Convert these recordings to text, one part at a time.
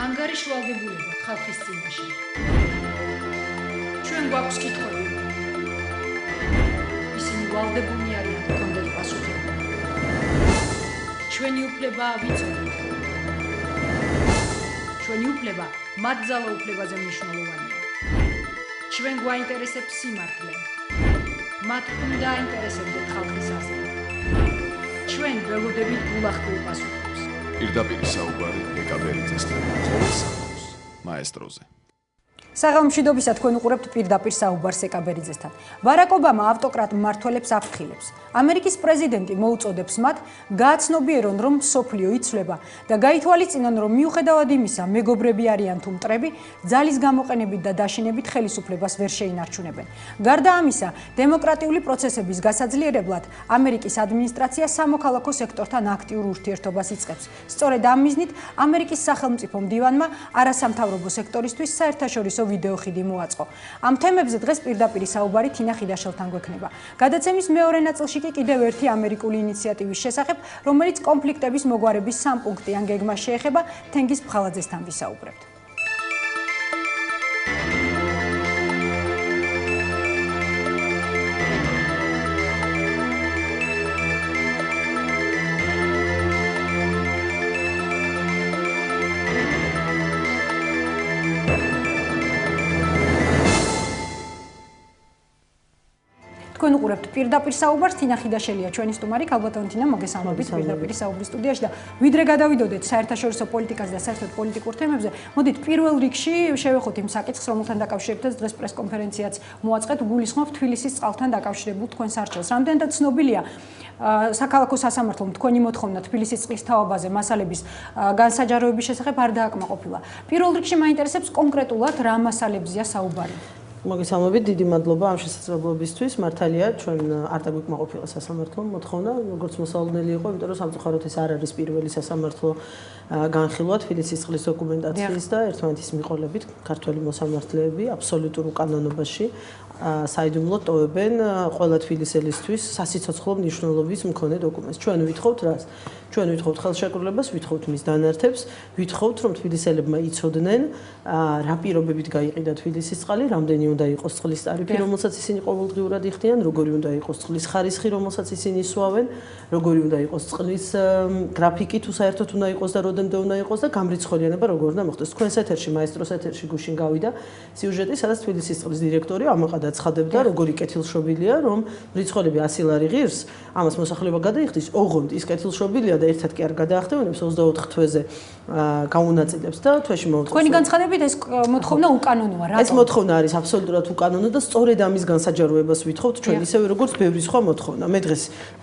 ანგარიშვალდებულება ხალხის წინაშე. ჩვენ გვაქვს კითხვები. ისინი ვალდებულნი არიან გქონდეთ პასუხები. ჩვენი უფლება ვიცოდეთ. ჩვენი უფლება მათ ძალაუფლებაზე მნიშვნელოვანია. ჩვენ გვაინტერესებს სიმართლე. მათ უნდა აინტერესებდეთ ხალხის აზრი. ჩვენ ველოდებით გულახდილ პასუხებს. პირდაპირ საუბარი ეკაბერიძესთან ყოველ საქმეს მაესტროზე. საღამომშვიდობისა თქვენ უყურებთ პირდაპირ საუბარს ეკაბერიძესთან. ბარაკ ობამა ავტოკრატ მმართველებს აფრთხილებს. ამერიკის პრეზიდენტი მოუწოდებს მათ გააცნობიერონ, რომ სოფლიო იცვლება და გაითვალისწინონ, რომ მიუხედავად იმისა, მეგობრები არიან თუ მტრები, ძალის გამოყენებით და დაშინებით ხელისუფლებას ვერ შეინარჩუნებენ. გარდა ამისა, დემოკრატიული პროცესების გასაძლიერებლად ამერიკის ადმინისტრაცია სამოქალაქო სექტორთან აქტიურ ურთიერთობას იწყებს. სწორედ ამ მიზნით ამერიკის სახელმწიფო მდივანმა არასამთავრობო სექტორისთვის საერთაშორისო ვიდეო ხიდი მოაწყო. ამ თემებზე დღეს პირდაპირ საუბარი თინა ხიდაშელთან გვექნება. გადაცემის მეორე ნაწილში კი კიდევ ერთი ამერიკული ინიციატივის შესახებ, რომელიც კონფლიქტების მოგვარების სამპუნქტიან გეგმას შეეხება, თენგიზ ფხალაძესთან ვისაუბრებთ. თქვენ უყურებთ პირდაპირ საუბარს, თინა ხიდაშელია ჩვენი სტუმარი, ქალბატონი თინა, მოგესალმებით პირდაპირ საუბრის სტუდიაში და ვიდრე გადავიდოდეთ საერთაშორისო პოლიტიკაზე და საერთოდ პოლიტიკურ თემებზე, მოდით პირველ რიგში შევეხოთ იმ საკითხს, რომელთან დაკავშირებით დღეს პრესკონფერენციაც მოაწყეთ, გულისხმობ თბილისის წყალთან დაკავშირებულ თქვენს არჩევს. რამდენადაც ცნობილია საქალაქო სასამართლომ თქვენი მოთხოვნა თბილისის წყლის თაობაზე მასალების განსაჯაროების შესახებ არ დააკმაყოფილა. პირველ რიგში მაინტერესებს კონკრეტულად რა მასალებზეა საუბარი. მოგესალმებით, დიდი მადლობა ამ შესაძლებლობისთვის. მართალია, ჩვენ არ დაგვიკმაყოფილა სასამართლომ მოთხოვნა, როგორც მოსალოდნელი იყო, იმიტომ რომ სამწუხაროდ ეს არ არის პირველი სასამართლო განხილვა თბილისის წყლის დოკუმენტაციის და ერთმანეთის მიყოლებით ქართველი მოსამართლეები აბსოლუტურ უკანონობაში საიდუმლოდ ტოვებენ ყველა თბილისელისთვის სასიცოცხლო მნიშვნელობის მქონე დოკუმენტს. ჩვენ ვითხოვთ რას? ჩვენ ვითხოვთ ხელშეკრულებას, ვითხოვთ მის დანართებს, ვითხოვთ რომ თბილისელებმა იცოდნენ რა პირობებით გაიყიდა თბილისის წყალი, რამდენი უნდა იყოს წყლის ტარიფი, რომელსაც ისინი ყოველდღიურად იხდიან, როგორი უნდა იყოს წყლის ხარისხი, რომელსაც ისინი სვავენ, როგორი უნდა იყოს წყლის გრაფიკი, თუ საერთოდ უნდა იყოს და როდემდე უნდა იყოს და გამრიცხველიანება როგორ უნდა მოხდეს. თქვენს ეთერში, მაესტროს ეთერში გუშინ გავიდა სიუჟეტი, სადაც თბილისის წყლის დირექტორი ამაყად აცხადებდა, როგორი კეთილშობილია, რომ მრიცხველები 100 ლარი ღირს, ამას მოსახლეობა გადაიხდის, ოღონდ ის კეთილშობილია და ერთად კი არ გადაახდევინებს 24 თვეზე გაუნაწილებს და თვეში მოუწყობს. თქვენი განცხადებით ეს მოთხოვნა უკანონოა, რატომ? ეს მოთხოვნა არის აბსოლუტურად უკანონო და სწორედ ამის განსაჯაროებას ვითხოვთ ჩვენ ისევე როგორც ბევრი სხვა მოთხოვნა. მე დღეს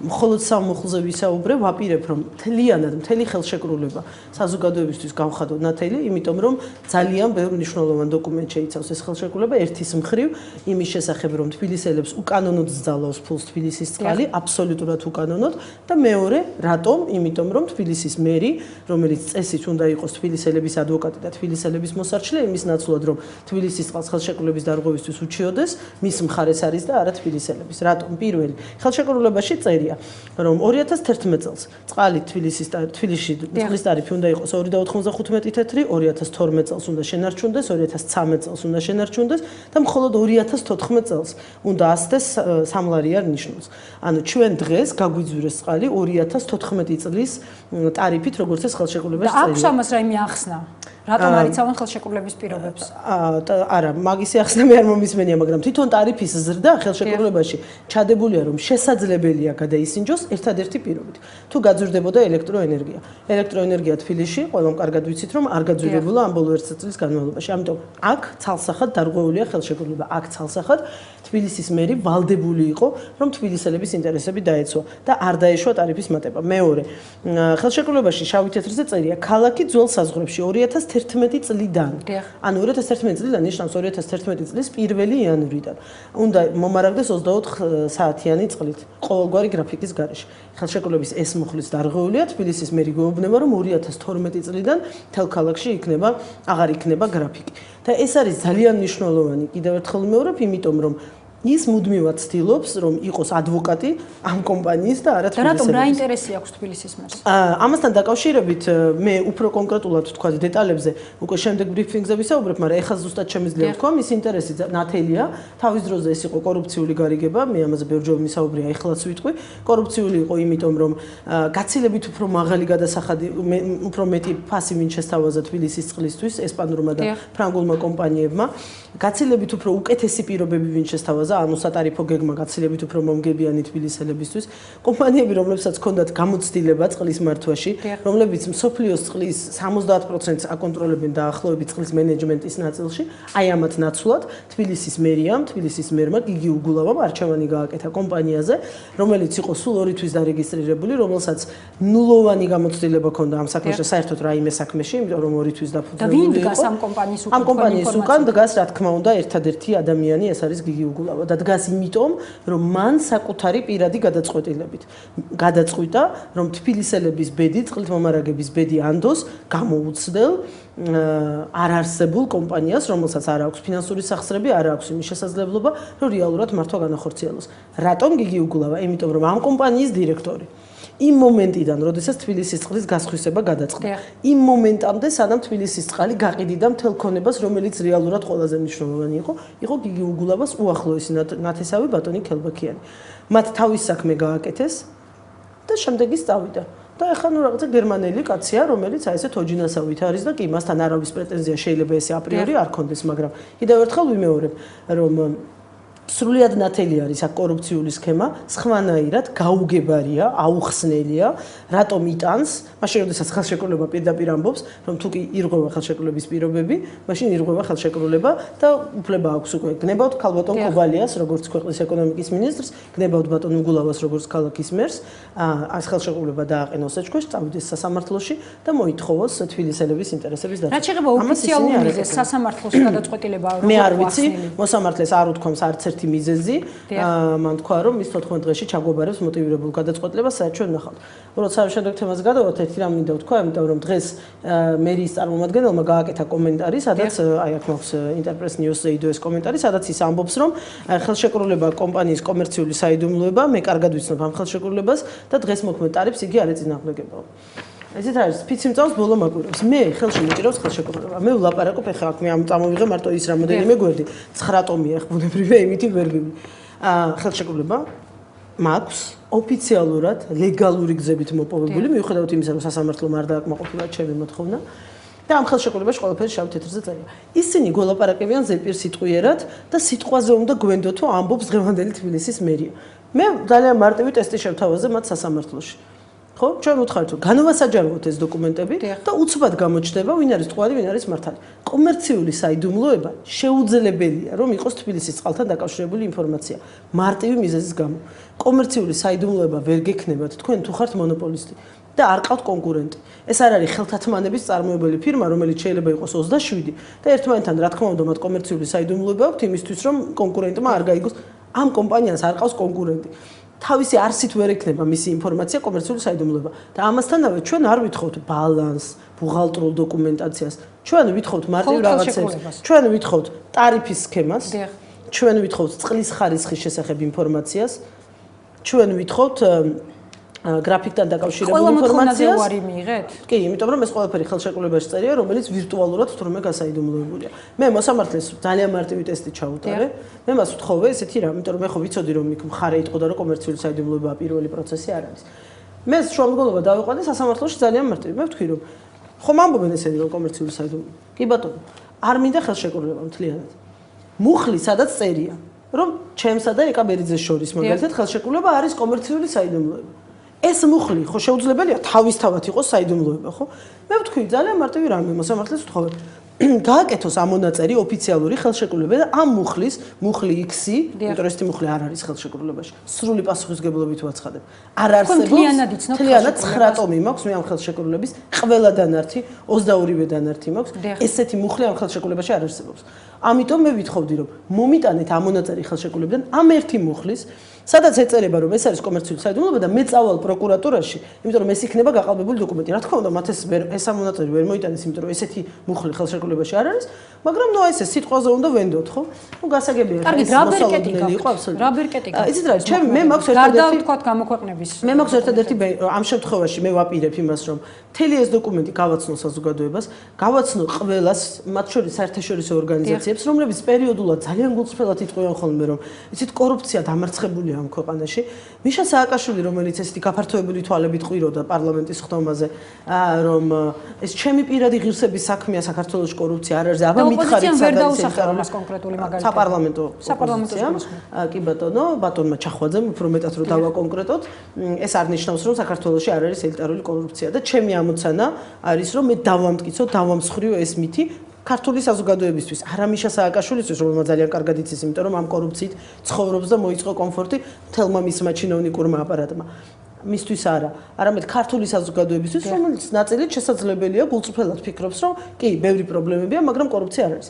მხოლოდ სამ მოხლზე ვისაუბრებ, ვაპირებ რომ მთლიანად მთელი ხელშეკრულება საზოგადოებისთვის გავხადოთ ნათელი, იმიტომ რომ ძალიან ბევრ მნიშვნელოვან დოკუმენტს შეიცავს ეს ხელშეკრულება. ერთის მხრივ იმის შესახებ რომ თბილისელებს უკანონოდ ზძალავს ფულს თბილისის წყალი, აბსოლუტურად უკანონოდ და მეორე რატომ? იმიტომ რომ თბილისის მერი, რომელიც წესით უნდა იყოს თბილისელების ადვოკატი და თბილისელების მოსარჩლე, იმის ნაცვლად რომ თბილისის წყალს ხელშეკრულების დარღვევისთვის უჩიოდეს, მის მხარეს არის და არა თბილისელების. რატომ? პირველი, ხელშეკრულებაში წერია, რომ 2011 წელს წყალი თბილისში წყლის ტარიფი უნდა იყოს 2.95 თეთრი, 2012 წელს უნდა შენარჩუნდეს, 2013 წელს უნდა შენარჩუნდეს და მხოლოდ 2014 წელს უნდა ასდეს 3 ლარი არ ნიშნავს. ანუ ჩვენ დღეს გაგვიძვირეს წყალი 2014 წლის ტარიფით, როგორც ეს ხელშეკრულებაში წერია. აქვს ამას რაიმე ახსნა? რატომ არ იცავენ ხელშეკრულების პირობებს? არა, მაგისი ახსნა მე არ მომისმენია, მაგრამ თვითონ ტარიფის ზრდა ხელშეკრულებაში ჩადებულია, რომ შესაძლებელია გადაისინჯოს ერთადერთი პირობით. თუ გაძვირდებოდა ელექტროენერგია. ელექტროენერგია თბილისში, ყველამ კარგად ვიცით, რომ არ გაძვირებულა ამ ბოლო 1 წლის განმავლობაში. ამიტომ აქ ცალსახად დარღვეულია ხელშეკრულება. აქ ცალსახად თბილისის მერი ვალდებული იყო, რომ თბილისელების ინტერესები დაეცვა და არ დაეშვა ტარიფის მატება. მეორე, ხელშეკრულებაში შავი თეთრზე წერია, ქალაქი ძველ საზღვრებში 2011 წლიდან. ანუ 2011 წლიდან ნიშნავს 2011 წლის 1 იანვრიდან. უნდა მომარაგდეს 24 საათიანი წყლით, ყოველგვარი გრაფიკის გარეშე. ხელშეკრულების ეს მუხლის დარღვეულია, თბილისის მერი გვეუბნება, რომ 2012 წლიდან მთელ ქალაქში აღარ იქნება გრაფიკი. და ეს არის ძალიან მნიშვნელოვანი, კიდევ ერთხელ ვიმეორებ, იმიტომ რომ ის მუდმივად ცდილობს, რომ იყოს ადვოკატი ამ კომპანიის და არა თბილისის. რატომ რა ინტერესი აქვს თბილისის მერს? ამასთან დაკავშირებით მე უფრო კონკრეტულად ვთქვა დეტალებზე, უკვე შემდეგ ბრიფინგზე ვისაუბრებ, მაგრამ ეხლა ზუსტად შემიძლია ვთქვა, მის ინტერესი ნათელია. თავის დროზე ეს იყო კორუფციული გარიგება, მე ამაზე ბევრჯერ ვისაუბრია, ეხლაც ვიტყვი. კორუფციული იყო იმიტომ, რომ გაცილებით უფრო მაღალი გადასახადი, უფრო მეტი ფასი ვინ შესთავაზა თბილისის წყლისთვის ესპანურმა და ფრანგულმა კომპანიებმა. გაცილებით უფრო უკეთესი პირობები ვინ შესთავაზა, ანუ სატარიფო გეგმა გაცილებით უფრო მომგებიანი თბილისელებისთვის. კომპანიები, რომლებსაც ჰქონდათ გამოცდილება წყლის მართვაში, რომლებიც მსოფლიოს წყლის 70%-ს აკონტროლებენ დაახლოებით წყლის მენეჯმენტის ნაწილში, აი ამათ ნაცვლად თბილისის მერიამ, თბილისის მერმა გიგი უგულავამ არჩევანი გააკეთა კომპანიაზე, რომელიც იყო სულ 2 თვის დარეგისტრირებული, რომელსაც ნულოვანი გამოცდილება ჰქონდა ამ საქმეში, საერთოდ რაიმე საქმეში, იმიტომ რომ 2 თვის დაფუძნებული იყო. და ვინ დგას ამ კომპანიის უკან? ამ კომპანიის უკან დგას, რა თქმა უნდა, ერთადერთი ადამიანი, ეს არის გიგი უგულავა და დგას იმიტომ, რომ მან საკუთარი პირადი გადაწყვეტილებით გადაწყვიტა, რომ თბილისელების ბედი, წყლით მომარაგების ბედი ანდოს გამოუცდელ არარსებულ კომპანიას, რომელსაც არ აქვს ფინანსური სახსრები, არ აქვს იმის შესაძლებლობა, რომ რეალურად მართვა განახორციელოს. რატომ გიგი უგულავა? იმიტომ რომ ამ კომპანიის დირექტორი იმ მომენტიდან, როდესაც თბილისის წყლის გასხვისება გადაწყდა, იმ მომენტამდე, სანამ თბილისის წყალი გაყიდიდა მთელ ქონებას, რომელიც რეალურად ყველაზე მნიშვნელოვანი იყო გიგი უგულავას უახლოესი ნათესავი ბატონი ქელბაქიანი. მათ თავის საქმე გააკეთეს და შემდეგ ის წავიდა. და ეხლა ნუ რაღაცა გერმანელი კაცია, რომელიც აი ესეთ ოჯინასავით არის და კი მასთან არავის პრეტენზია შეიძლება ესე აპრიორი არ ქონდეს, მაგრამ კიდევ ერთხელ ვიმეორებ, რომ სრულიად ნათელი არის აქ კორუფციული სქემა, სხვანაირად გაუგებარია, აუხსნელია, რატომ იტანს, მაშინ როდესაც ხელშეკრულება პირდაპირ ამბობს, რომ თუ კი ირღვევა ხელშეკრულების პირობები, მაშინ ირღვევა ხელშეკრულება და უფლება აქვს უკვე გნებავთ ქალბატონ კობალიას, როგორც ქვეყნის ეკონომიკის მინისტრს, გნებავთ ბატონ უგულავას, როგორც ქალაქის მერს, ეს ხელშეკრულება დააყენოს ეჭქვეშ, წავიდეს სასამართლოში და მოითხოვოს თბილისელების ინტერესების დაცვა. რაც შეეხება ოფიციალურ მიზეზს, სასამართლოს გადაწყვეტილება როგორ მე არ ვიცი, მოსამართლეს არ უთქვამს არც ერთი მიზეზი, მან თქვა, რომ ის 14 დღეში ჩაგვაბარებს მოტივირებულ გადაწყვეტილებას, სადაც ჩვენ ნახავთ. როცა შემდეგ თემას გადავართ, ერთი რამ მინდა ვთქვა, იმიტომ რომ დღეს მერიის წარმომადგენელმა გააკეთა კომენტარი, სადაც აი აქ მაქვს Interpress News-ზე იდო ეს კომენტარი, სადაც ის ამბობს, რომ ხელშეკრულება კომპანიის კომერციული საიდუმლოება, მე კარგად ვიცნობ ამ ხელშეკრულებას და დღეს მოქმედ ტარიფს იგი არ ეწინააღმდეგებაო. ესეთ არის, ფიცი მწავს ბოლო მაკვირვებს. მე ხელში მიჭირავს ხელშეკრულება. მე ვლაპარაკობ ეხლა აქ მე ამ წამოვიღე მარტო ის რამოდენიმე გვერდი. 9 ტომია ეხ ბუნებრივია იმითი ვერ ვივი. ხელშეკრულება მაქვს ოფიციალურად ლეგალური გზებით მოპოვებული, მიუხედავად იმისა, რომ სასამართლომ არ დააკმაყოფილა ჩემი მოთხოვნა. და ამ ხელშეკრულებაში ყველაფერი შავ თეთრზე წერია. ისინი გველაპარაკებიან ზეპირ სიტყვიერად და სიტყვაზე უნდა გვენდო თუ ამბობს დღევანდელი თბილისის მერია. მე ძალიან მარტივი ტესტი შევთავაზე მათ სასამართლოში. ხო, ჩვენ ვუთხარით, რომ განვასაჯაროთ ეს დოკუმენტები და უცბად გამოჩნდება, ვინ არის მწვადი, ვინ არის მართალი. კომერციული საიდუმლოება შეუძლებელია, რომ იყოს თბილისის წყალთან დაკავშირებული ინფორმაცია. მარტივი მიზეზის გამო. კომერციული საიდუმლოება ვერ გექნებათ თქვენ თუ ხართ მონოპოლისტი და არ ყავთ კონკურენტი. ეს არ არის ხელთათმანების წარმოებელი ფირმა, რომელიც შეიძლება იყოს 27 და ერთმანეთთან რა თქმა უნდა მათ კომერციული საიდუმლოება აქვთ იმისთვის, რომ კონკურენტმა არ გაიგოს. ამ კომპანიას არ ყავს კონკურენტი. თავისი არსით ვერ ექნება მისი ინფორმაცია კომერციული საიდუმლოება და ამასთანავე ჩვენ არ ვითხოვთ ბალანს, ბუღალტრულ დოკუმენტაციას, ჩვენ ვითხოვთ მარტივ რაღაცებს, ჩვენ ვითხოვთ ტარიფის სქემას, ჩვენ ვითხოვთ წყლის ხარისხის შესახებ ინფორმაციას, ჩვენ ვითხოვთ გრაფიკთან დაკავშირებულ ინფორმაციას. უარი მიიღეთ? კი, იმიტომ რომ ეს ყველაფერი ხელშეკრულებაში წერია, რომელიც ვირტუალურად თურმე გასაიდუმლოებულია. მე მოსამართლეს ძალიან მარტივი ტესტი ჩაუტარე. მე მას ვთხოვე ესეთი რამ, იმიტომ რომ მე ხო ვიცოდი რომ იქ მხარე იტყოდა რომ კომერციული საიდუმლოება პირველი პროცესი არ არის. მე შუამდგომლობა დავიყვანე სასამართლოში ძალიან მარტივი. მე ვთქვი რომ ხომ ამბობენ ესენი რომ კომერციული საიდუმლოება. კი ბატონო, არ მინდა ხელშეკრულება მთლიანად. მუხლი სადაც წერია, რომ ჩემსა და ეკაბერიძეს შორის მაგალითად ხელშეკრულება არის კომერციული საიდუმლოება. ეს მუხლი ხო შეუძლებელია თავისთავად იყოს საიდუმლოება, ხო? მე ვთქვი ძალიან მარტივი რამე, მოსამართლეს ვთხოვე. გააკეთოს ამ მონაწერი ოფიციალური ხელშეკრულება და ამ მუხლი X-ი, იმიტომ რომ ეს მუხლი არ არის ხელშეკრულებაში. სრული პასუხისგებლობით ვაცხადებ. არ არსებობს. მთლიანად 9 ტომი მაქვს მე ამ ხელშეკრულების, ყველა დანართი, 22-ვე დანართი მაქვს. ესეთი მუხლი ამ ხელშეკრულებაში არ არსებობს. ამიტომ მე ვითხოვდი რომ მომიტანეთ ამ მონაწერი ხელშეკრულებიდან ამ ერთი მუხლის სადაც ეწერება რომ ეს არის კომერციული საიდუმლოება და მე წავალ პროკურატურაში, იმიტომ რომ ეს იქნება გაყალბებული დოკუმენტი. რა თქმა უნდა, მათ ეს ამონაწილე ვერ მოიტანეს, იმიტომ რომ ესეთი მუხლი ხელშეკრულებაში არ არის, მაგრამ ნუ ეს სიტყვაზე უნდა ვენდოთ, ხო? ნუ გასაგებია ეს მოსალოდნელი იყო აბსოლუტურად. რა ბერკეტი გაქვს? იცით რა, ჩემ მე მაქვს ერთადერთი გარდა თქვა გამოქვეყნების. მე მაქვს ერთადერთი ამ შემთხვევაში მე ვაპირებ იმას, რომ მთელი ეს დოკუმენტი გავაცნო საზოგადოებას, გავაცნო ყველას, მათ შორის საერთაშორისო ორგანიზაციებს, რომლებიც პერიოდულად ძალიან გულწრფელად იტყვიან ხოლმე, რომ იცით კორუფცია დამარცხებულია ამ ქვეყანაში. მიშა სააკაშვილი, რომელიც ესეთი გაფართოებული თვალებით ყვიროდა პარლამენტის ხდომაზე, რომ ეს ჩემი პირადი ღირსების საქმეა საქართველოს კორუფცია არ არის, აბა მითხარით სადაც კონკრეტული მაგალითი. საპარლამენტო კი ბატონმა ჩახვაძემ უფრო მეტად რომ დავაკონკრეტოთ, ეს არ ნიშნავს რომ საქართველოში არ არის ელიტარული კორუფცია და ჩემი ამოცანა არის რომ მე დავამტკიცო, დავამსხვრიო ეს მითი ქართული საზოგადოებისთვის, არა მიშა სააკაშვილისთვის, რომელმაც ძალიან კარგად იცის, იმიტომ რომ ამ კორუფციით ცხოვრობს და მოიწყო კომფორტი თელმა მისმა ჩინოვნიკურმა აპარატმა. მისთვის არა, არამედ ქართული საზოგადოებისთვის, რომელიც ნაწილით შესაძლებელია გულწრფელად ფიქრობს, რომ კი, ბევრი პრობლემებია, მაგრამ კორუფცია არ არის.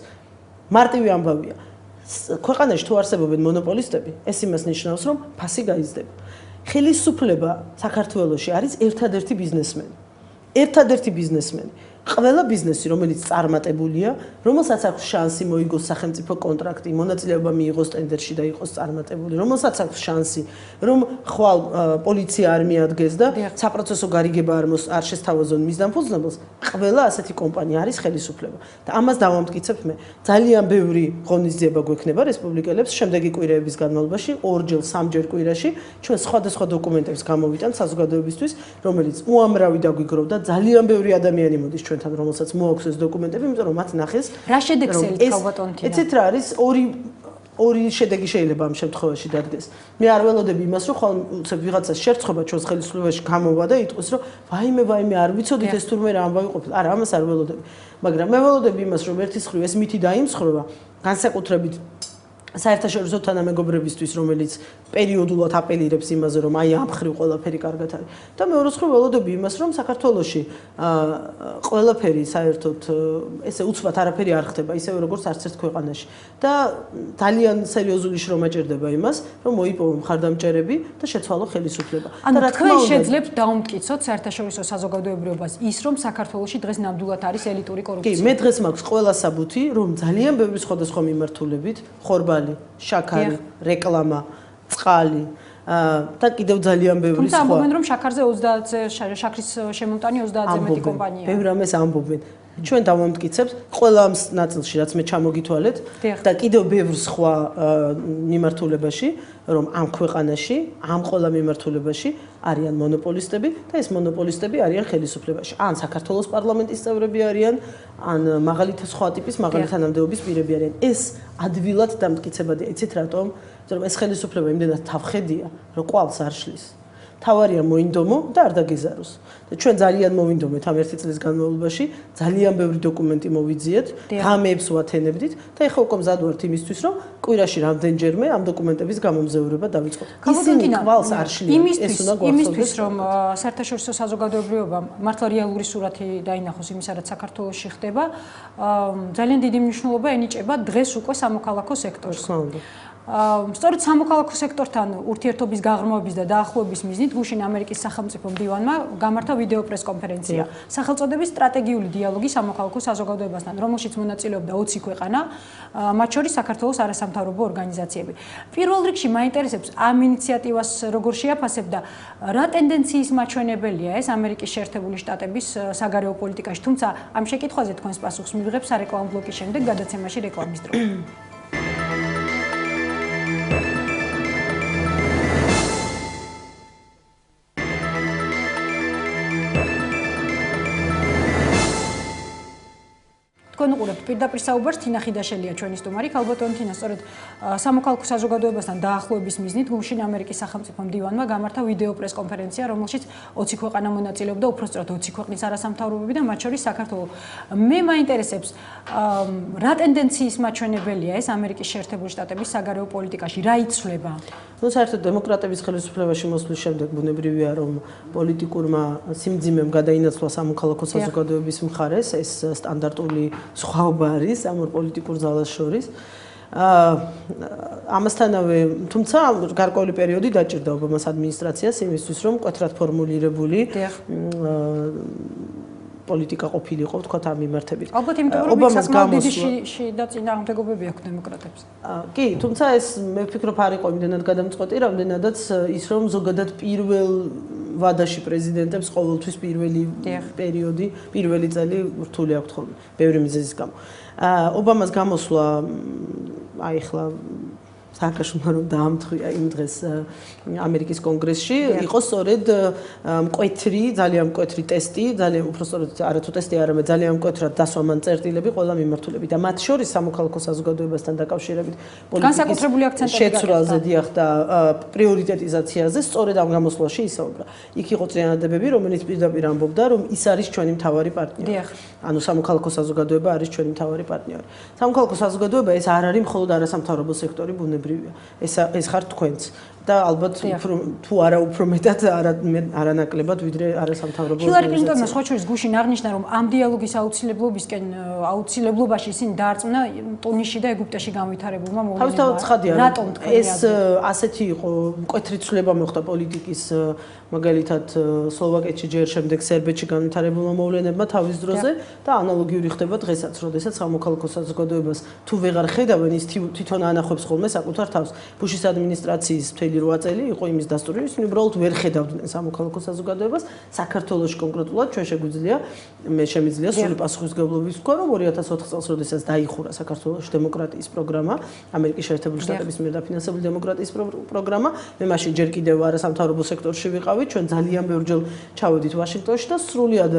მარტივი ამბავია. ქვეყანაში თუ არსებობენ მონოპოლისტები, ეს იმას ნიშნავს, რომ ფასი გაიზრდება. ხელისუფლება საქართველოში არის ერთადერთი ბიზნესმენი. ერთადერთი ბიზნესმენი. ყველა ბიზნესი, რომელიც წარმატებულია, რომელსაც აქვს შანსი მოიგოს სახელმწიფო კონტრაქტი, მონაწილეობა მიიღოს ტენდერში და იყოს წარმატებული, რომელსაც აქვს შანსი, რომ ხვალ პოლიცია არ მიადგეს და საპროცესო გარიგება არ შესთავაზონ მის დამფუძნებელს, ყველა ასეთი კომპანია არის ხელისუფლება. და ამას დავამტკიცებ მე. ძალიან ბევრი ღონისძიება გვექნება რესპუბლიკელებს შემდეგი კვირეების განმავლობაში, ორჯერ, სამჯერ კვირაში, ჩვენ სხვადასხვა დოკუმენტებს გამოვიტანთ საზოგადოებისთვის, რომელიც უამრავი დაგვიგროვდა, ძალიან ბევრი ადამიანი მოდის ჩვენთან, რომელსაც მოაქვს ეს დოკუმენტები, იმიტომ რომ მათ ნახეს რა შედეგს ელიქვა ბატონთინა. ეცეთ რა არის ორი შედეგი შეიძლება ამ შემთხვევაში დადგეს. მე არ ველოდები იმას, რომ ხვალ უცებ ვიღაცას შერწყობა ჩვენს ხელისუფლებაში გამოვა და იტყვის, რომ ვაიმე არ ვიცოდით ეს თურმე რა ამბავი ყოფილა. არა, ამას არ ველოდები. მაგრამ მე ველოდები იმას, რომ ერთის მხრივ ეს მითი დაიმსხვრება, განსაკუთრებით საერთაშორისო თანამეგობრებისთვის, რომელიც პერიოდულად აპელირებს იმაზე, რომ აი ამ ხრივ ყველაფერი კარგად არის. და მეორე მხრივ ველოდები იმას, რომ საქართველოში ყველაფერი საერთოდ ესე უცბად არაფერი არ ხდება, ისევე როგორც არც ერთ ქვეყანაში. და ძალიან სერიოზული შრომა ჭირდება იმას, რომ მოიპოვო მხარდამჭერები და შეცვალო ხელისუფლება. და რა თქმა უნდა, შეძლებთ დაუმტკიცოთ საერთაშორისო საზოგადოებრიობას ის, რომ საქართველოში დღეს ნამდვილად არის ელიტური კორუფცია. კი, მე დღეს მაქვს ყველა საბუთი, რომ ძალიან ბევრი სხვადასხვა მიმართულებით ხორბალი, შაქარი, რეკლამა, წყალი და კიდევ ძალიან ბევრი სხვა. თუმცა ამბობენ, რომ შაქარზე 30-ზე შაქრის შემომტანი 30-ზე მეტი კომპანია. ბევრი ამას ამბობენ. ჩვენ დავამტკიცებთ ყველა ამ ნაწილში, რაც მე ჩამოგითვალეთ და კიდევ ბევრ სხვა მიმართულებაში, რომ ამ ქვეყანაში, ამ ყველა მიმართულებაში არიან მონოპოლისტები და ეს მონოპოლისტები არიან ხელისუფლებაში. ან საქართველოს პარლამენტის წევრები არიან, ან მაღალი სხვა ტიპის მაღალი თანამდებობის პირები არიან. ეს ადვილად დამტკიცებადია. იცით რატომ? იმიტომ რომ ეს ხელისუფლება იმდენად თავხედია, რომ ყვალს არ შლის. თავარია მოინდომო და არ დაგეზაროს. და ჩვენ ძალიან მოვინდომეთ ამ ერთი წლის განმავლობაში, ძალიან ბევრი დოკუმენტი მოვიძიეთ, გამეებს ვათენებდით და ეხლა უკვე მზად ვართ იმისთვის, რომ კვირაში რამდენჯერმე ამ დოკუმენტების გამომზევრება დავიწყოთ. ისინი ყვალს არ შლიან, ეს უნდა გვახსოვდეს. იმისთვის, რომ საერთაშორისო საზოგადოებრივობამ მართლა რეალური სურათი დაინახოს იმისა, რაც საქართველოში ხდება, ძალიან დიდი მნიშვნელობა ენიჭება დღეს უკვე სამოქალაქო სექტორს. სწორედ სამოქალაქო სექტორთან ურთიერთობის გაღრმავების და დაახლოების მიზნით გუშინ ამერიკის სახელმწიფო მდივანმა გამართა ვიდეო პრესკონფერენცია სახელწოდების სტრატეგიული დიალოგი სამოქალაქო საზოგადოებასთან, რომელშიც მონაწილეობდა 20 ქვეყანა, მათ შორის საქართველოს არასამთავრობო ორგანიზაციები. პირველ რიგში მაინტერესებს ამ ინიციატივას როგორ შეაფასებ და რა ტენდენციის მაჩვენებელია ეს ამერიკის შეერთებული შტატების საგარეო პოლიტიკაში, თუმცა ამ შეკითხვაზე თქვენს პასუხს მივიღებ სარეკლამო ბლოკის შემდეგ გადაცემაში რეკლამის დროს. თქვენ უყურებთ პირდაპირ საუბარს, თინა ხიდაშელია ჩვენი სტუმარი. ქალბატონი თინა, სწორედ სამოქალაქო საზოგადოებასთან დაახლოების მიზნით გუშინ ამერიკის სახელმწიფო მდივანმა გამართა ვიდეო პრესკონფერენცია, რომელშიც 20 ქვეყანა მონაწილეობდა, უпростоრად 20 ქვეყნის არასამთავრობოები და მათ შორის საქართველო. მე მაინტერესებს, რა ტენდენციის მაჩვენებელია ეს ამერიკის შეერთებული შტატების საგარეო პოლიტიკაში, რა იცვლება? ну საერთოდ დემოკრატების ხელისუფლებაში მოსვლის შემდეგ ბუნებრივია, რომ პოლიტიკურმა სიმძიმემ გადაინაცვლა სამოქალაქო საზოგადოების მხარეს ეს სტანდარტული სხვაობა არის ამ პოლიტიკურ ძალას შორის. ამასთანავე, თუმცა გარკვეული პერიოდი დაჭირდა ობამას ადმინისტრაციას იმისთვის, რომ მკვეთრად ფორმულირებული პოლიტიკა ყოფილიყო, თქვათ ამ მიმართებით. ალბათ იმიტომ რომ საკმაოდ დიდი და წინააღმდეგობები აქვს დემოკრატებს. კი, თუმცა ეს მე ვფიქრობ არ იყო იმდენად გადამწყვეტი, რამდენადაც ის რომ ზოგადად პირველ ვადაში პრეზიდენტებს ყოველთვის პირველი პერიოდი, პირველი წელი რთული აქვთ ხოლმე, ბევრი მიზეზის გამო. ობამას გამოსვლა აი ახლა სააკაშვილმა რომ დაამთხვია იმ დღეს ამერიკის კონგრესში იყო სწორედ მკვეთრი, ძალიან მკვეთრი ტესტი, ძალიან უпростоრად არათუ ტესტი არამედ ძალიან მკვეთრად დასვამან წერტილები ყველა მიმართულებით და მათ შორის სამოქალაქო საზოგადოებასთან დაკავშირებით განსაკუთრებული აქცენტები შეცვლაზე დიახ და პრიორიტეტიზაციაზე სწორედ ამ გამოსვლაში ისაუბრა. იქ იყო წინადადებები, რომელიც პირდაპირ ამბობდა, რომ ის არის ჩვენი მთავარი პარტნიორი. ანუ სამოქალაქო საზოგადოება არის ჩვენი მთავარი პარტნიორი. სამოქალაქო საზოგადოება ეს არ არის მხოლოდ არასამთავრობო სექტორი, ბუნებრივია. ეს ხარ თქვენც. და ალბათ თუ არა უფრო მეტად არანაკლებად ვიდრე არასამთავრობო ჰილარი კლინტონმა სხვა შორის გუშინ აღნიშნა რომ ამ დიალოგის აუცილებლობაში ისინი დაარწმუნა ტუნისში და ეგვიპტეში განვითარებულმა მოვლენებმა. თავისთავად ცხადია ეს ასეთი იყო მკვეთრი ცვლილება მოხდა პოლიტიკის მაგალითად სლოვაკეთში ჯერ შემდეგ სერბეთში განვითარებულმა მოვლენებმა თავის დროზე და ანალოგიური ხდება დღესაც, როდესაც სამოქალაქო საზოგადოებას თუ ვეღარ ხედავენ ის თვითონ ანახობს ხოლმე საკუთარ თავს. ბუშის ადმინისტრაციის მთელი 8 წელი იყო იმის დასტური, ისინი უბრალოდ ვერ ხედავდნენ სამოქალაქო საზოგადოებას. საქართველოში კონკრეტულად ჩვენ შემიძლია სრული პასუხისმგებლობის ვთქვა, რომ 2004 წელს, როდესაც დაიხურა საქართველოში დემოკრატიის პროგრამა, ამერიკის შეერთებული შტატების მიერ დაფინანსებული დემოკრატიის პროგრამა, მე მაშინ ჯერ კიდევ არასამთავრობო სექტორში ვიყავით, ჩვენ ძალიან ბევრჯერ ჩავედით ვაშინგტონში და სრულიად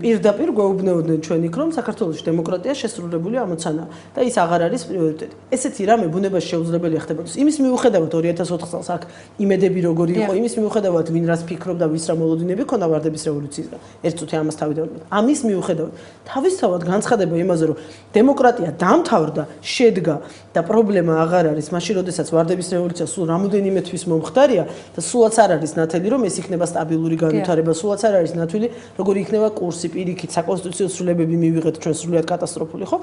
პირდაპირ გვეუბნეოდნენ ჩვენ იქ, რომ საქართველოში დემოკრატია შესრულებული ამოცანაა და ის აღარ არის პრიორიტეტი. ესეთი რამე ბუნებაში შეუძლებელია ხდებოდეს. იმის მიუხედავად 2004 წელს აქ იმედები როგორი იყო, იმის მიუხედავად ვინ რას ფიქრობდა, ვის რა მოლოდინები ქონდა ვარდების რევოლუციისგან. ერთ წუთი ამას თავი დავდგეთ. ამის მიუხედავად თავისთავად განცხადება იმაზე, რომ დემოკრატია დამთავრდა, შედგა და პრობლემა აღარ არის, მაშინ როდესაც ვარდების რევოლუცია სულ რამოდენიმე თვის მომხდარია და სულაც არ არის ნათელი, რომ ეს იქნება სტაბილური განვითარება, სულაც არ არის ნათელი, როგორი იქნება კურსი, პირიქით, საკონსტიტუციო ცვლილებები მივიღეთ ჩვენ სრულიად კატასტროფული, ხო?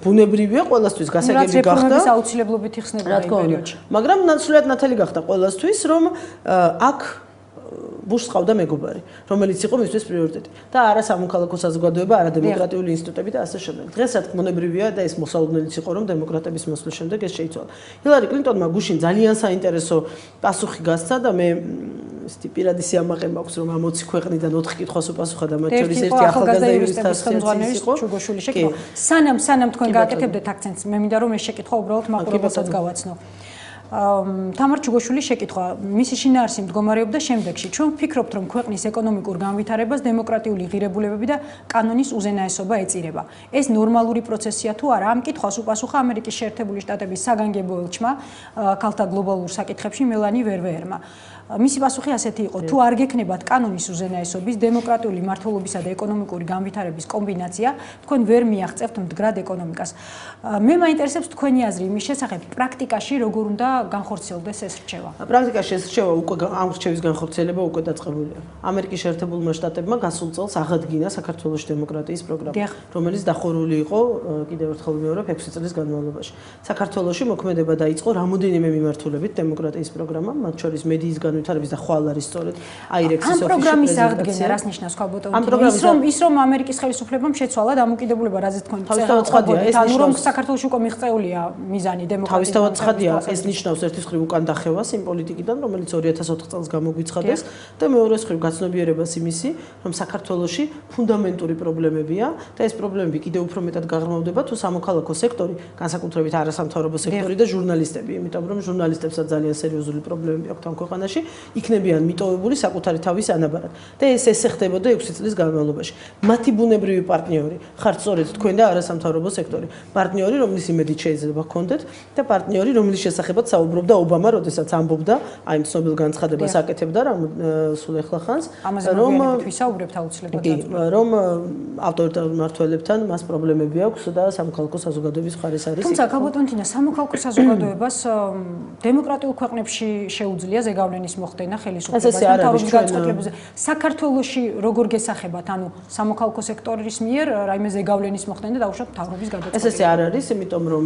ბუნებრივია ყველასთვის გასაგები გახდა. რაც აუცილებლობით იხსნება იმ პერიოდში. მაგრამ სრულიად ნათელი გახდა ყველასთვის, რომ აქ ბუშს ყავდა მეგობარი, რომელიც იყო მისთვის პრიორიტეტი და არა სამოქალაქო საზოგადოება, არა დემოკრატიული ინსტიტუტები და ასე შემდეგ. დღეს რა თქმა უნდა ბუნებრივია და ეს მოსალოდნელიც იყო, რომ დემოკრატების მოსვლის შემდეგ ეს შეიცვალა. ჰილარი კლინტონმა გუშინ ძალიან საინტერესო პასუხი გასცა და მე ისეთი პირადი სიამაყე მაქვს, რომ ამ 20 ქვეყნიდან 4 კითხვას უპასუხა და მათ შორის ერთი ახალგაზრდა იურისტების ხელმძღვანელის ჩუგოშვილი შეკითხვა. სანამ თქვენ გააკეთებდეთ აქცენტს, მე მინდა რომ ეს შეკითხვა უბრალოდ მაყურებელსაც გავაცნო. თამარ ჩუგოშვილის შეკითხვა მისი შინაარსი მდგომარეობდა შემდეგში. ჩვენ ვფიქრობთ, რომ ქვეყნის ეკონომიკურ განვითარებას დემოკრატიული ღირებულებები და კანონის უზენაესობა ეწირება. ეს ნორმალური პროცესია თუ არა? ამ კითხვას უპასუხა ამერიკის შეერთებული შტატების საგანგებო ელჩმა ქალთა გლობალურ საკითხებში მელანი ვერვეერმა. მისი პასუხი ასეთი იყო: თუ არ გექნებათ კანონის უზენაესობის, დემოკრატიული მმართველობისა და ეკონომიკური განვითარების კომბინაცია, თქვენ ვერ მიაღწევთ მდგრად ეკონომიკას. მე მაინტერესებს თქვენი აზრი იმის შესახებ, პრაქტიკაში როგორ უნდა განხორციელდეს ეს რჩევა? პრაქტიკაში ეს რჩევა უკვე ამ რჩევის განხორციელება უკვე დაწყებულია. ამერიკის შეერთებულმა შტატებმა გასულ წელს აღადგინა საქართველოს დემოკრატიის პროგრამა, რომელიც დახურული იყო კიდევ ერთხელ ვიმეორებ 6 წლის განმავლობაში. საქართველოში მოქმედება დაიწყო რამოდენიმე მიმართულებით დემოკრატიის პროგრამა, მათ შორის მედიის განვითარების და ხვალ არის სწორედ აირექსის ოფისში. ამ პროგრამის აღდგენა რას ნიშნავს ხალბატონი? ის რომ ამერიკის ხელისუფლებამ შეცვალა დამოუკიდებლობა, რაზეც თქვენ წერთ, ანუ რომ საქართველოში უკვე მიღწეულია მიზანი დემოკრატიის. თავისთავად ცხადია, ეს ნიშნავს ერთის მხრივ უკან დახევას იმ პოლიტიკიდან, რომელიც 2004 წელს გამოგვიცხადეს და მეორეს მხრივ გაცნობიერებას იმისი, რომ საქართველოში ფუნდამენტური პრობლემებია და ეს პრობლემები კიდევ უფრო მეტად გაღრმავდება თუ სამოქალაქო სექტორი, განსაკუთრებით არასამთავრობო სექტორი და ჟურნალისტები, იმიტომ რომ ჟურნალისტებსაც ძალიან სერიოზული პრობლემები აქვთ ამ ქვეყანაში, იქნებიან მიტოვებული საკუთარი თავის ანაბარად და ეს ხდებოდა 6 წლის განმავლობაში. მათი ბუნებრივი პარტნიორი ხართ სწორედ თქვენ და არასამთავრობო სექტორი. პარტნიორი, რომლის იმედით შეიძლება გქონდეთ და პარტნიორი, რომლის შესახებაც საუბრობდა ობამა, როდესაც ამბობდა, აი ცნობილ განცხადებას აკეთებდა რა სულ ახლა ხანს, რომ ვისაუბრებთ აუცილებლად რომ ავტორიტარ მმართველებთან მას პრობლემები აქვს და სამოქალაქო საზოგადოების მხარეს არის. თუმცა ქალბატონთინა სამოქალაქო საზოგადოებას დემოკრატიულ ქვეყნებში შეუძლია ზეგავლენის მოხდენა ხელისუფლებასთან თავის განწყობილებზე. საქართველოში როგორ გესახებათ, ანუ სამოქალაქო სექტორის მიერ რაიმე ზეგავლენის მოხდენა და დაუშვათ მთავრობის გადაწყვეტილება. ეს ესე არ არის, იმიტომ რომ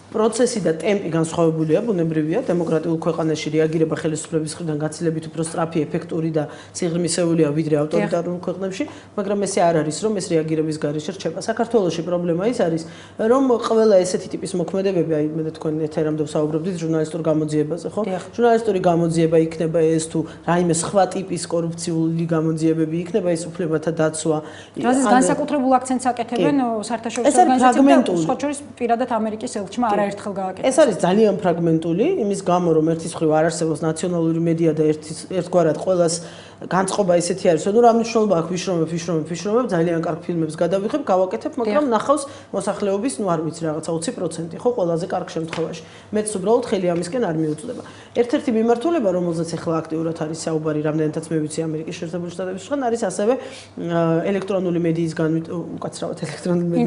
პროცესი და ტემპი განსხვავებულია, ბუნებრივია, დემოკრატიულ ქვეყანაში რეაგირება ხელისუფლების მხრიდან გაცილებით უფრო სწრაფი, ეფექტური და სიღრმისეულია ვიდრე ავტორიტარულ ქვეყნებში, მაგრამ ესე არ არის, რომ ეს რეაგირების გარეშე რჩება. საქართველოში პრობლემა ის არის, რომ ყველა ესეთი ტიპის მოქმედებები, აი მე და თქვენ ეთერამდე ვსაუბრობდით ჟურნალისტურ გამოძიებაზე, ხო? ჟურნალისტური გამოძიება იქნება ეს თუ რაიმე სხვა ტიპის კორუფციული გამოძიებები იქნება, ეს უფლებათა დაცვა. რაზეც განსაკუთრებულ აქცენტს აკეთებენ საერთაშორისო ორგანიზაციები და სხვა შორის პირადად ამერიკის ელჩმა არაერთხელ გააკეთა. ეს არის ძალიან ფრაგმენტული, იმის გამო რომ ერთის მხრივ არ არსებობს ნაციონალური მედია და ერთგვარად ყოველას განწყობა ესეთი არის, რომ რა მნიშვნელობა აქვს ვიშრომებ, ძალიან კარგ ფილმებს გადავიღებ, გავაკეთებ, მაგრამ ნახავს მოსახლეობის, არ ვიცი, რაღაცა 20%, ხო, ყველაზე კარგ შემთხვევაში. მეც უბრალოდ ხელი ამისკენ არ მიუწვდება. ერთ-ერთი მიმართულება, რომელზეც ახლა აქტიურად არის საუბარი, რამდენადაც მე ვიცი ამერიკის შეერთებული შტატების შეხან, არის ასევე ელექტრონული მედიის უკაცრავად ელექტრონული მედია,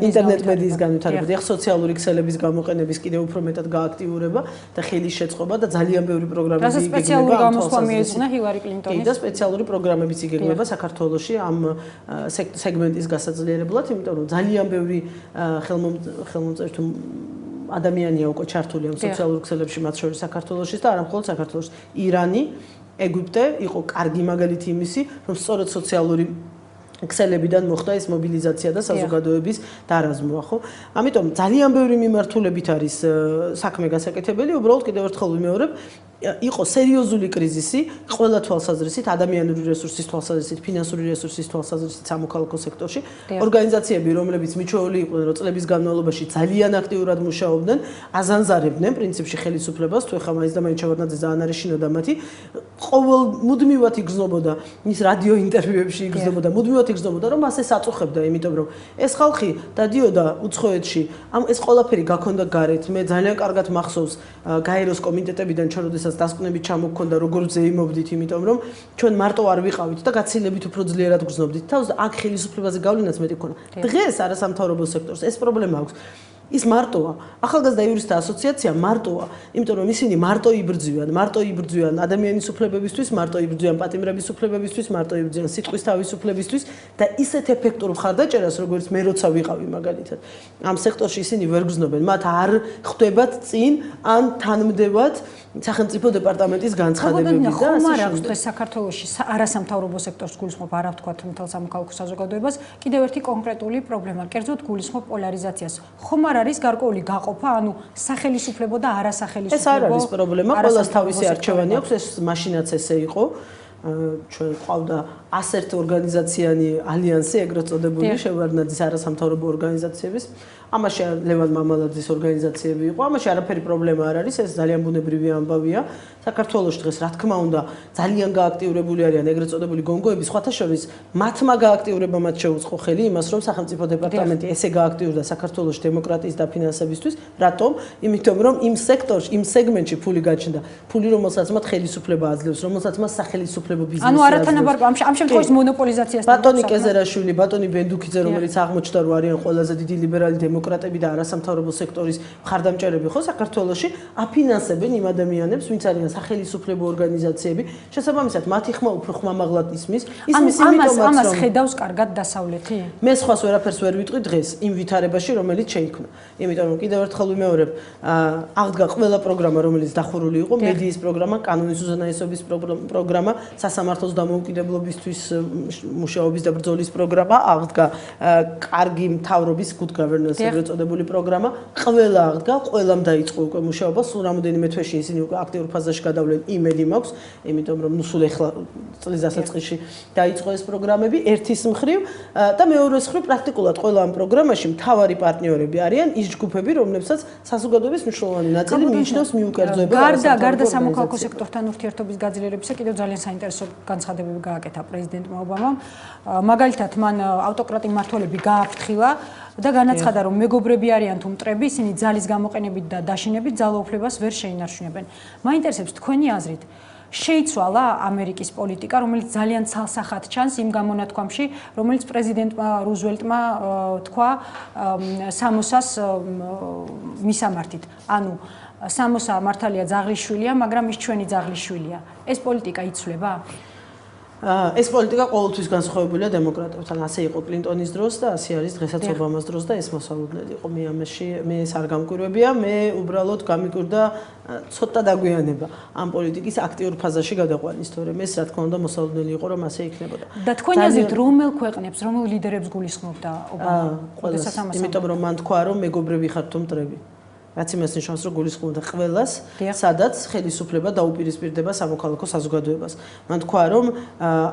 ინტერნეტ მედიის განვითარება, და სოციალური ქსელების გამოყენების კიდევ უფრო მეტად გააქტიურება და ხელის შეწყობა და ძალიან ბევრი პროგრამები იგეგმება. სპეციალური გამოსვლა მიეძღვნა ჰილარი კლინტონის. სპეციალური პროგრამებიც იგეგმება საქართველოში ამ სეგმენტის გასაძლიერებლად, იმიტომ რომ ძალიან ბევრი ხელმომწერთა ადამიანია უკვე ჩართული ამ სოციალურ ქსელებში, მათ შორის საქართველოში და არა მხოლოდ საქართველოში. ირანი, ეგვიპტე იყო კარგი მაგალითი იმისი, რომ სწორედ სოციალური ქსელებიდან მოხდა ეს მობილიზაცია და საზოგადოების დარაზმვა, ხო? ამიტომ ძალიან ბევრი მიმართულებით არის საქმე გასაკეთებელი, უბრალოდ კიდევ ერთხელ ვიმეორებ, იყო სერიოზული კრიზისი, ყველა თვალსაზრისით, ადამიანური რესურსის თვალსაზრისით, ფინანსური რესურსის თვალსაზრისით სამოქალაქო სექტორში, ორგანიზაციები, რომლებიც მიჩვეული იყვნენ, რომ წლების განმავლობაში ძალიან აქტიურად მუშაობდნენ, აზანზარებდნენ პრინციპში ხელისუფლებას, თუ ეხლა მაინც და მაინც შევარდნაძე ძალიან არეშინოდა მათი, ყოველ მუდმივად იგრძნობოდა, ის რადიო ინტერვიუებში იგრძნობოდა, მუდმივად იგრძნობოდა, რომ მას ეს აწუხებდა, იმიტომ რომ ეს ხალხი დადიოდა უცხოეთში, ეს ყველაფერი გაქონდა გარეთ, მე ძალიან კარგად მახსოვს გაეროს კომიტეტებიდან ჩვენ როდესაც დასკვნები ჩამოგქონდა, როგორც ზეიმობდით, იმიტომ რომ ჩვენ მარტო არ ვიყავით და გაცილებით უფრო ძლიერად გრძნობდით თავს და აქ ხელისუფლებაზე გავლენაც მეტი ქონა. დღეს არასამთავრობო სექტორს ეს პრობლემა აქვს. ის მარტოა. ახალგაზრდა იურისტთა ასოციაცია მარტოა, იმიტომ რომ ისინი მარტო იბრძვიან ადამიანის უფლებებისთვის, მარტო იბრძვიან პატიმრების უფლებებისთვის, მარტო იბრძვიან სიტყვის თავისუფლებისთვის და ისეთ ეფექტურ მხარდაჭერას, როგორც მე როცა ვიყავი მაგალითად. ამ სექტორში ისინი ვერ გრძნობენ, მათ არ ხვდებათ წინ ან თანმდებად სახელმწიფო დეპარტამენტის განცხადებები და ხომ არ აქვს დღეს საქართველოში არასამთავრობო სექტორს გულისხმობ არ ვთქვათ მთელ სამოქალაქო საზოგადოებას კიდევ ერთი კონკრეტული პრობლემა კერძოდ გულისხმობ პოლარიზაციას ხომ არ არის გარკვეული გაყოფა ანუ სახელისუფლებო და არასახელისუფლებო ეს არ არის პრობლემა ყველას თავისი არჩევანი აქვს ეს მაშინაც ესე იყო ჩვენ ყავდა 101 ორგანიზაციანი ალიანსი ეგრეთ წოდებული შევარდნაძის არასამთავრობო ორგანიზაციების ამაში ლევან მამალაძის ორგანიზაციები იყო ამაში არაფერი პრობლემა არ არის ეს ძალიან ბუნებრივი ამბავია საქართველოს დღეს რა თქმა უნდა ძალიან გააქტიურებული არიან ეგრეთ წოდებული გონგოები სხვათა შორის მათმა გააქტიურება მათ შეუწყო ხელი იმას რომ სახელმწიფო დეპარტამენტი ესე გააქტიურდა საქართველოს დემოკრატიის დაფინანსებისთვის რატომ იმიტომ რომ იმ სექტორში იმ სეგმენტში ფული გაჩნდა ფული რომელსაც მათ ხელისუფლება აძლევს რომელსაც მათ სახელისუფლებო ბიზნესი ანუ არათანაბარ ამ შემთხვევაში მონოპოლიზაციას ბატონი კეზერაშვილი ბატონი ბენდუქიძე რომელიც აღმოჩნდა რომ არიან ყველაზე დიდი ლიბერალი დემოკრატები და არასამთავრობო სექტორის მხარდამჭერები ხო საქართველოში აფინანსებენ იმ ადამიანებს ვინც არიან სახელისუფლებო ორგანიზაციები შესაბამისად მათი ხმა უფრო ხმამაღლად ისმის იმიტომაც რომ ამას ხედავს კარგად დასავლეთი მე სხვას ვერაფერს ვერ ვიტყვი დღეს იმ ვითარებაში რომელიც შეიქმნა იმიტომ რომ კიდევ ერთხელ ვიმეორებ აღდგა ყველა პროგრამა რომელიც დახურული იყო მედიის პროგრამა კანონის უზენაესობის პროგრამა სასამართლოს დამოუკიდებლობისთვის მუშაობის და ბრძოლის პროგრამა აღდგა კარგი მთავრობის good governance ეგრეთ წოდებული პროგრამა ყველა აღდგა ყველამ დაიწყო უკვე მუშაობა სულ რამოდენიმე თვეში ისინი უკვე აქტიურ ფაზაში გადავლენ იმედი მაქვს იმიტომ რომ სულ ეხლა წლის დასაწყისში დაიწყო ეს პროგრამები ერთის მხრივ და მეორეს მხრივ პრაქტიკულად ყველა ამ პროგრამაში მთავარი პარტნიორები არიან ის ჯგუფები რომლებსაც საზოგადოების მნიშვნელოვანი ნაწილი მიიჩნევს მიუკერძოება გარდა სამოქალაქო სექტორთან ურთიერთობის გაძლიერებისა კიდევ ძალიან საინტერესო განცხადებები გააკეთა პრეზიდენტმა ობამამ მაგალითად მან ავტოკრატი მმართველები გააფრთხილა და განაცხადა, რომ მეგობრები არიან თუ მტრები, ისინი ძალის გამოყენებით და დაშინებით ძალაუფლებას ვერ შეინარჩუნებენ. მაინტერესებს თქვენი აზრით, შეიცვალა ამერიკის პოლიტიკა, რომელიც ძალიან ცალსახად ჩანს იმ გამონათქვამში, რომელიც პრეზიდენტმა რუზველტმა თქვა სამოსას მისამართით. ანუ სამოსა მართალია ძაღლიშვილია, მაგრამ ის ჩვენი ძაღლიშვილია. ეს პოლიტიკა იცვლება? ეს პოლიტიკა ყოველთვის განსხვავებულია დემოკრატებთან. ასე იყო კლინტონის დროს და ასე არის დღესაც ობამას დროს და ეს მოსალოდნელი იყო. მე ეს არ გამკვირვებია, მე უბრალოდ გამიკვირდა ცოტა დაგვიანება ამ პოლიტიკის აქტიურ ფაზაში გადაყვანის, თორემ ეს რა თქმა უნდა მოსალოდნელი იყო, რომ ასე იქნებოდა. და თქვენი აზრით, რომელ ქვეყნებს, რომელ ლიდერებს გულისხმობდა ობამა? ყველას, იმიტომ რომ მან თქვა, რომ მეგობრები ხართ თუ მტრები. რაც იმას ნიშნავს, რომ გულისხმობდა ყველას, სადაც ხელისუფლება დაუპირისპირდება სამოქალაქო საზოგადოებას. მან თქვა, რომ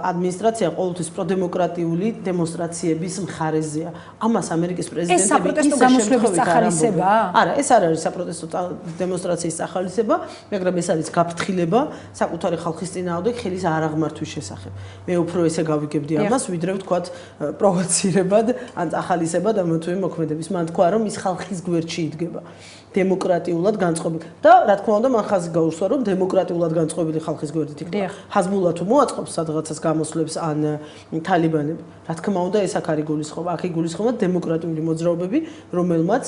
ადმინისტრაცია ყოველთვის პროდემოკრატიული დემონსტრაციების მხარეზეა. ამას ამერიკის პრეზიდენტები ეს საპროტესტო გამოსვლების სახალისებაა? არა, ეს არ არის საპროტესტო დემონსტრაციის სახალისება, მაგრამ ეს არის გაფრთხილება საკუთარი ხალხის წინააღმდეგ ხელის არაღმართვის შესახებ. მე უფრო ესე გავიგებდი ამას, ვიდრე ვთქვათ პროვოცირებად ან ახალისებად ამ თუ იმ მოქმედების. მან თქვა, რომ ის ხალხის გვერდში იდგება. დემოკრატიულად განწყობილი და რა თქმა უნდა მან ხაზი გაუსვა რომ დემოკრატიულად განწყობილი ხალხის გვერდით იქნება. ჰაზბულა თუ მოაწყობს სადღაცას გამოსვლებს ან თალიბანები. რა თქმა უნდა ეს აქ არის გულისხმობა. აქ იგულისხმება დემოკრატიული მოძრაობები, რომელმაც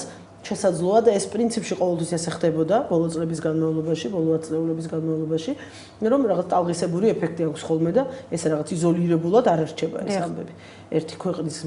შესაძლოა და ეს პრინციპში ყოველთვის ესე ხდებოდა ბოლო წლების განმავლობაში, ბოლო ათწლეულების განმავლობაში, რომ რაღაც ტალღისებური ეფექტი აქვს ხოლმე და ეს რაღაც იზოლირებულად არ არჩება ეს ამბები. ერთი ქვეყნის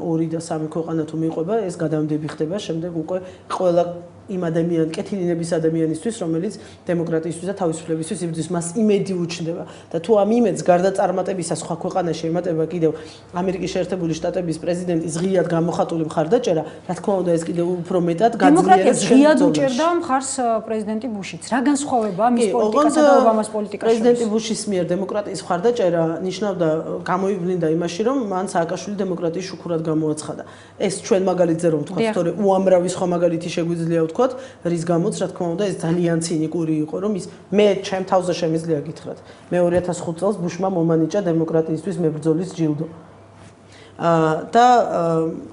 2 და 3 ქვეყანა თუ მიყვება, ეს გადამდები ხდება, შემდეგ უკვე ყველა იმ კეთილინების ადამიანისთვის, რომელიც დემოკრატიისთვის და თავისუფლებისთვის იბრძვის, მას იმედი უჩნდება და თუ ამ იმედს გარდა წარმატებისა სხვა ქვეყანაში ემატება კიდევ ამერიკის შეერთებული შტატების პრეზიდენტის ღიად გამოხატული მხარდაჭერა, რა თქმა უნდა ეს კიდევ უფრო მეტად გაძლიერებს ღიად უჭერდა მხარს პრეზიდენტი ბუშიც. რა განსხვავებაა მის პოლიტიკასა და ობამას პოლიტიკაში? პრეზიდენტი ბუშის მიერ დემოკრატიის მხარდაჭერა ნიშნავდა გამოივლინდა იმაში, რომ მან სააკაშვილი დემოკრატიის შუქურად გამოაცხადა. ეს ჩვენ მაგალითზე რომ ვთქვათ, თორე უამრავი სხვა მაგალითი შეგვიძლია ვთქვათ, რის გამოც რა თქმა უნდა ეს ძალიან ცინიკური იყო, რომ ის მე ჩემ თავზე შემიძლია გითხრათ. მე 2005 წელს ბუშმა მომანიჭა დემოკრატიისთვის მებრძოლის ჯილდო. და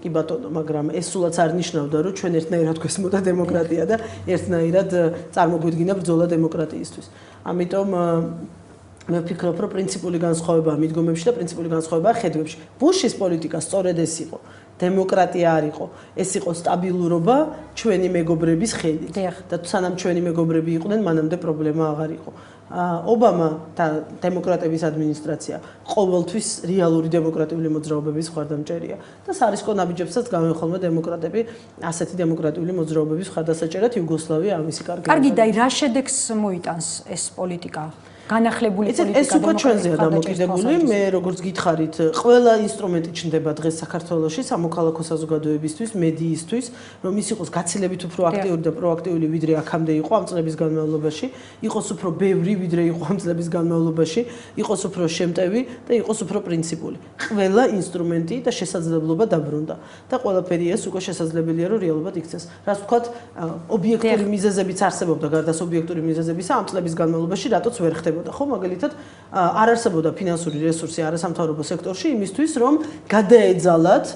კი ბატონო, მაგრამ ეს სულაც არ ნიშნავდა, რომ ჩვენ ერთნაირად გვესმოდა დემოკრატია და ერთნაირად წარმოგვიდგინა ბრძოლა დემოკრატიისთვის. ამიტომ მე ვფიქრობ, რომ პრინციპული განსხვავებაა მიდგომებში და პრინციპული განსხვავებაა ხედვებში. ბუშის პოლიტიკა სწორედ ეს იყო. დემოკრატია არ იყო. ეს იყო სტაბილურობა ჩვენი მეგობრების ხელით. და სანამ ჩვენი მეგობრები იყვნენ, მანამდე პრობლემა აღარ იყო. ობამა და დემოკრატების ადმინისტრაცია ყოველთვის რეალური დემოკრატიული მოძრაობების მხარდამჭერია და სარისკო ნაბიჯებსაც გამენ ხოლმე დემოკრატები ასეთი დემოკრატიული მოძრაობების მხარდასაჭერად იუგოსლავია ამისი კარგი. კარგი და რა შედეგს მოიტანს ეს პოლიტიკა? განახლებული პოლიტიკა ეს უკვე ჩვენზეა დამოკიდებული. მე როგორც გითხარით, ყველა ინსტრუმენტი ჩნდება დღეს საქართველოში სამოქალაქო საზოგადოებისთვის, მედიისთვის, რომ ის იყოს გაცილებით უფრო აქტიური და პროაქტიული, ვიდრე აქამდე იყო ამ წლების განმავლობაში, იყოს უფრო ბევრი, ვიდრე იყო ამ წლების განმავლობაში, იყოს უფრო შემტევი და იყოს უფრო პრინციპული. ყველა ინსტრუმენტი და შესაძლებლობა დაბრუნდა და ყველაფერი ეს უკვე შესაძლებელია, რომ რეალობად იქცეს. რაც ვთქვათ, ობიექტური მიზეზებიც არსებობდა, გარდა ობიექტური მიზეზებისა, ამ წლების განმავლობაში რატოც ვერ ხდებოდა. ხო, მაგალითად, არ არსებობდა ფინანსური რესურსი არასამთავრობო სექტორში იმისთვის, რომ გადაეძალათ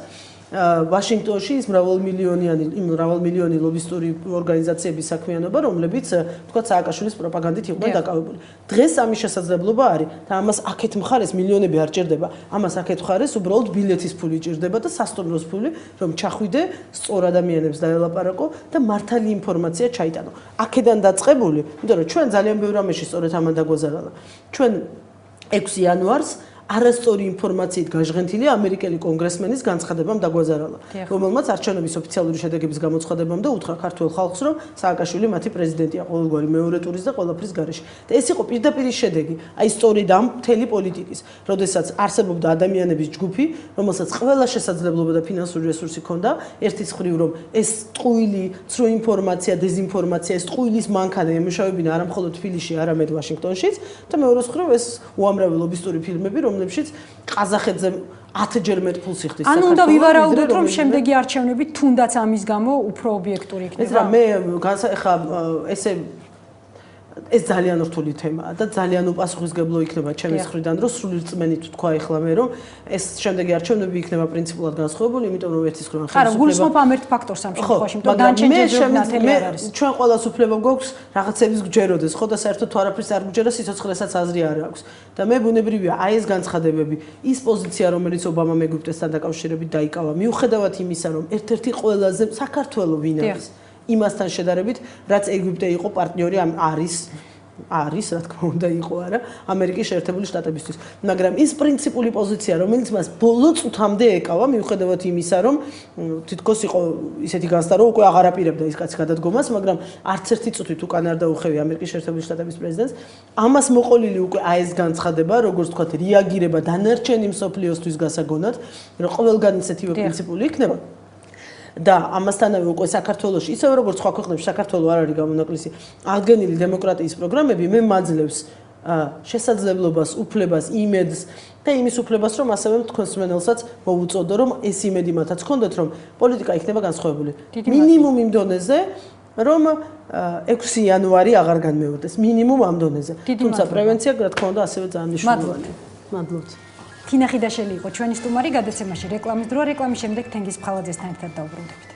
ვაშინგტონში ის მრავალმილიონი ლობისტური ორგანიზაციების საქმიანობა, რომლებიც, თქვათ, სააკაშვილის პროპაგანდით იყვნენ დაკავებული. დღეს ამის შესაძლებლობა არის და ამას აქეთ მხარეს მილიონები არ ჭირდება. ამას აქეთ მხარეს უბრალოდ ბილეთის ფული ჭირდება და სასტუმროს ფული, რომ ჩახვიდე, სწორ ადამიანებს დაელაპარაკო და მართალი ინფორმაცია ჩაიტანო. აქედან დაწყებული, იმიტომ რომ ჩვენ ძალიან ბევრ რამეში სწორედ ამან დაგვაზარალა. ჩვენ 6 იანვარს არასწორი ინფორმაციით გაჟღენთილი ამერიკელი კონგრესმენის განცხადებამ დაგვაზარალა, რომელმაც არჩევნების ოფიციალური შედეგების გამოცხადებამ და უთხრა ქართულ ხალხს, რომ სააკაშვილი მათი პრეზიდენტია ყოველგვარი მეორე ტურის და ყველაფრის გარეშე. და ეს იყო პირდაპირ შედეგი, აი სწორედ ამ მთელი პოლიტიკის, როდესაც არსებობდა ადამიანების ჯგუფი, რომელსაც ყველა შესაძლებლობა და ფინანსური რესურსი ჰქონდა, ერთის მხრივ რომ ეს ტყუილი, ცრუ ინფორმაცია, დეზინფორმაცია, ეს ტყუილის მანქანა ემუშავებინა არა მხოლოდ თბილისში, არამედ ვაშინგტონშიც და მეორე მხრივ ეს უამრავი ლობისტური ფილმები, რომლებშიც ყაზახეთზე 10-ჯერ მეტ ფულს იხდის საქართველოს. ანუ უნდა ვივარაუდოთ, რომ შემდეგი არჩევნები თუნდაც ამის გამო უფრო ობიექტური იქნება. ეს რა მე ხა ესე ეს ძალიან რთული თემაა და ძალიან უპასუხისმგებლო იქნება ჩემის მხრიდან, რომ სრული რწმენით თქვა ეხლა მე, რომ ეს შემდეგი არჩევნები იქნება პრინციპულად განსხვავებული, იმიტომ რომ ერთის მხრიდან ხელისუფლება. არა, გულისხმობ ამ ერთ ფაქტორს ამ შემთხვევაში, იმიტომ რომ დანარჩენ ჯერჯერობით ნათელი არ არის. ჩვენ ყველას უფლება გვაქვს რაღაცების გჯეროდეს, ხო და საერთოდ თუ არაფერს არ გჯერა, სიცოცხლესაც აზრი არ აქვს. და მე ბუნებრივია აი ეს განცხადებები, ის პოზიცია, რომელიც ობამამ ეგვიპტესთან დაკავშირებით დაიკავა, მიუხედავად იმისა, რომ ერთ-ერთი ყველაზე საქართველოს ვინ არის იმასთან შედარებით, რაც ეგვიპტე იყო პარტნიორი არის, რა თქმა უნდა იყო არა, ამერიკის შეერთებული შტატებისთვის. მაგრამ ის პრინციპული პოზიცია, რომელიც მას ბოლო წუთამდე ეკავა, მიუხედავად იმისა, რომ თითქოს იყო ისეთი განცდა, რომ უკვე აღარ აპირებდა ის კაცი გადადგომას, მაგრამ არც ერთი წუთით უკან არ დაუხევია ამერიკის შეერთებული შტატების პრეზიდენტს. ამას მოყოლილი უკვე აი ეს განცხადება, როგორც თქვათ, რეაგირება დანარჩენი მსოფლიოსთვის გასაგონად, რომ ყველგან ისეთივე პრინციპული იქნება. და ამასთანავე უკვე საქართველოში, ისევე როგორც სხვა ქვეყნებში, საქართველოს არ არის გამონაკლისი, აღდგენილი დემოკრატიის პროგრამები მე მაძლევს შესაძლებლობას, უფლებას, იმედს და იმის უფლებას, რომ ასევე თქვენს მსმენელსაც მოვუწოდო, რომ ეს იმედი მათაც ჰქონდეთ, რომ პოლიტიკა იქნება განსხვავებული. მინიმუმ იმ დონეზე, რომ 6 იანვარი აღარ განმეორდეს, მინიმუმ ამ დონეზე. თუმცა პრევენცია, რა თქმა უნდა, ასევე ძალიან მნიშვნელოვანია. მადლობთ. თინა ხიდაშელი იყო ჩვენი სტუმარი გადაცემაში რეკლამის დრო, რეკლამის შემდეგ თენგიზ ფხალაძესთან ერთად დავუბრუნდებით.